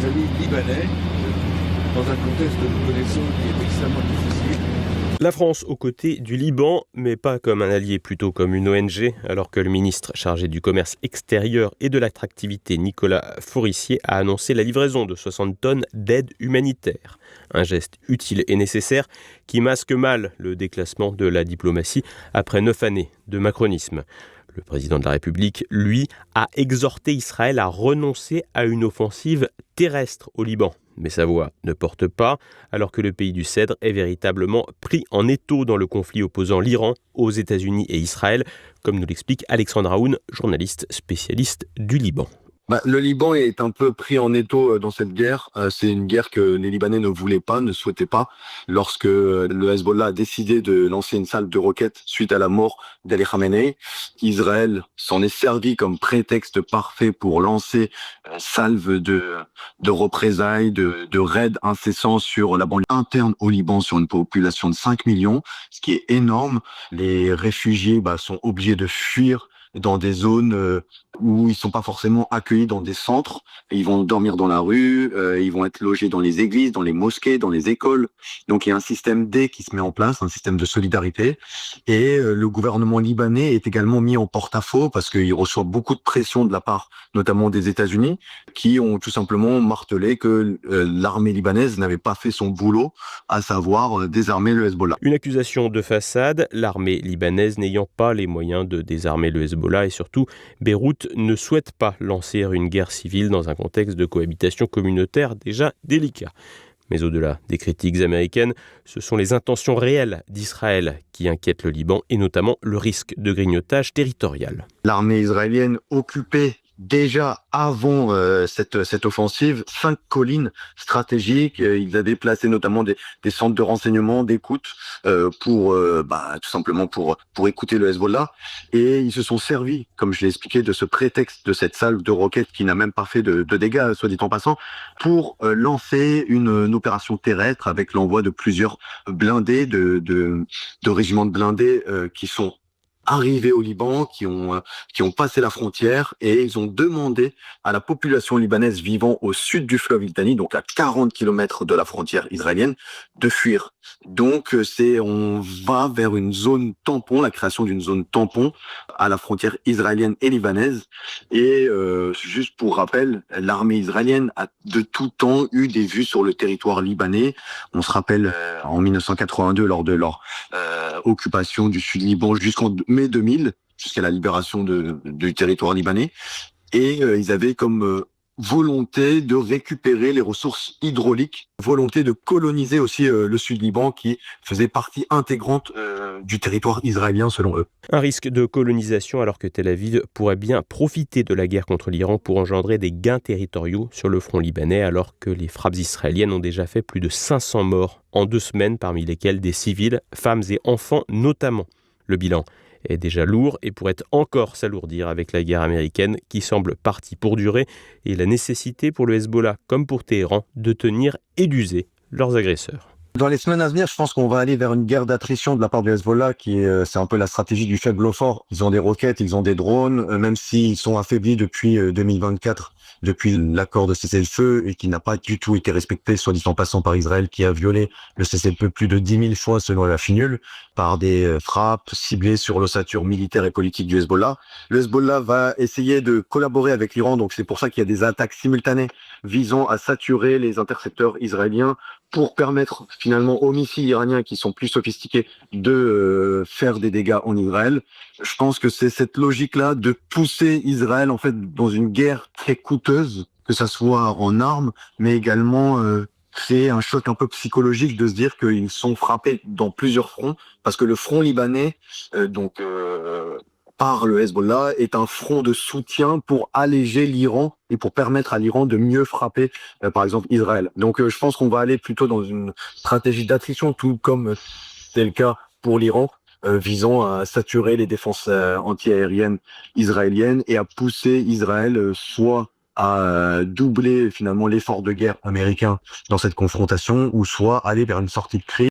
des amis libanais dans un contexte que nous connaissons qui est extrêmement difficile. La France aux côtés du Liban, mais pas comme un allié, plutôt comme une ONG, alors que le ministre chargé du commerce extérieur et de l'attractivité, Nicolas Forissier, a annoncé la livraison de 60 tonnes d'aide humanitaire. Un geste utile et nécessaire qui masque mal le déclassement de la diplomatie après 9 années de macronisme. Le président de la République, lui, a exhorté Israël à renoncer à une offensive terrestre au Liban. Mais sa voix ne porte pas, alors que le pays du Cèdre est véritablement pris en étau dans le conflit opposant l'Iran aux États-Unis et Israël, comme nous l'explique Alexandre Aoun, journaliste spécialiste du Liban. Le Liban est un peu pris en étau dans cette guerre. C'est une guerre que les Libanais ne voulaient pas, ne souhaitaient pas. Lorsque le Hezbollah a décidé de lancer une salve de roquettes suite à la mort d'Ali Khamenei, Israël s'en est servi comme prétexte parfait pour lancer une salve de représailles, de raids incessants sur la banlieue interne au Liban, sur une population de 5 millions, ce qui est énorme. Les réfugiés sont obligés de fuir dans des zones où ils sont pas forcément accueillis dans des centres. Ils vont dormir dans la rue, ils vont être logés dans les églises, dans les mosquées, dans les écoles. Donc il y a un système D qui se met en place, un système de solidarité. Et le gouvernement libanais est également mis en porte-à-faux parce qu'il reçoit beaucoup de pression de la part notamment des États-Unis qui ont tout simplement martelé que l'armée libanaise n'avait pas fait son boulot, à savoir désarmer le Hezbollah. Une accusation de façade, l'armée libanaise n'ayant pas les moyens de désarmer le Hezbollah et surtout Beyrouth ne souhaite pas lancer une guerre civile dans un contexte de cohabitation communautaire déjà délicat. Mais au-delà des critiques américaines, ce sont les intentions réelles d'Israël qui inquiètent le Liban et notamment le risque de grignotage territorial. L'armée israélienne occupait déjà avant cette offensive 5 collines stratégiques. Ils avaient placé notamment des centres de renseignement, d'écoute pour tout simplement pour écouter le Hezbollah. Et ils se sont servis, comme je l'ai expliqué, de ce prétexte de cette salve de roquettes qui n'a même pas fait de dégâts, soit dit en passant, pour lancer une opération terrestre avec l'envoi de plusieurs blindés, de régiments de blindés qui sont arrivés au Liban, qui ont passé la frontière, et ils ont demandé à la population libanaise vivant au sud du fleuve Litani, donc à 40 km de la frontière israélienne, de fuir. Donc on va vers une zone tampon, la création d'une zone tampon à la frontière israélienne et libanaise. Et juste pour rappel, l'armée israélienne a de tout temps eu des vues sur le territoire libanais. On se rappelle en 1982 lors de leur occupation du Sud-Liban jusqu'en mai 2000, jusqu'à la libération du territoire libanais. Et ils avaient comme volonté de récupérer les ressources hydrauliques, volonté de coloniser aussi le Sud-Liban qui faisait partie intégrante du territoire israélien selon eux. Un risque de colonisation alors que Tel Aviv pourrait bien profiter de la guerre contre l'Iran pour engendrer des gains territoriaux sur le front libanais alors que les frappes israéliennes ont déjà fait plus de 500 morts en 2 semaines, parmi lesquels des civils, femmes et enfants notamment. Le bilan est déjà lourd et pourrait encore s'alourdir avec la guerre américaine qui semble partie pour durer et la nécessité pour le Hezbollah comme pour Téhéran de tenir et d'user leurs agresseurs. Dans les semaines à venir, je pense qu'on va aller vers une guerre d'attrition de la part du Hezbollah c'est un peu la stratégie du faible au fort. Ils ont des roquettes, ils ont des drones, même s'ils sont affaiblis depuis 2024, depuis l'accord de cessez-le-feu et qui n'a pas du tout été respecté, soit dit en passant, par Israël, qui a violé le cessez-le-feu plus de 10 000 fois selon la FINUL, par des frappes ciblées sur l'ossature militaire et politique du Hezbollah. Le Hezbollah va essayer de collaborer avec l'Iran, donc c'est pour ça qu'il y a des attaques simultanées visant à saturer les intercepteurs israéliens pour permettre finalement aux missiles iraniens qui sont plus sophistiqués de faire des dégâts en Israël. Je pense que c'est cette logique-là de pousser Israël en fait dans une guerre très coûteuse, que ça soit en armes, mais également créer un choc un peu psychologique de se dire qu'ils sont frappés dans plusieurs fronts, parce que le front libanais, par le Hezbollah, est un front de soutien pour alléger l'Iran et pour permettre à l'Iran de mieux frapper, par exemple, Israël. Donc je pense qu'on va aller plutôt dans une stratégie d'attrition, tout comme c'est le cas pour l'Iran, visant à saturer les défenses antiaériennes israéliennes et à pousser Israël soit à doubler finalement l'effort de guerre américain dans cette confrontation, ou soit aller vers une sortie de crise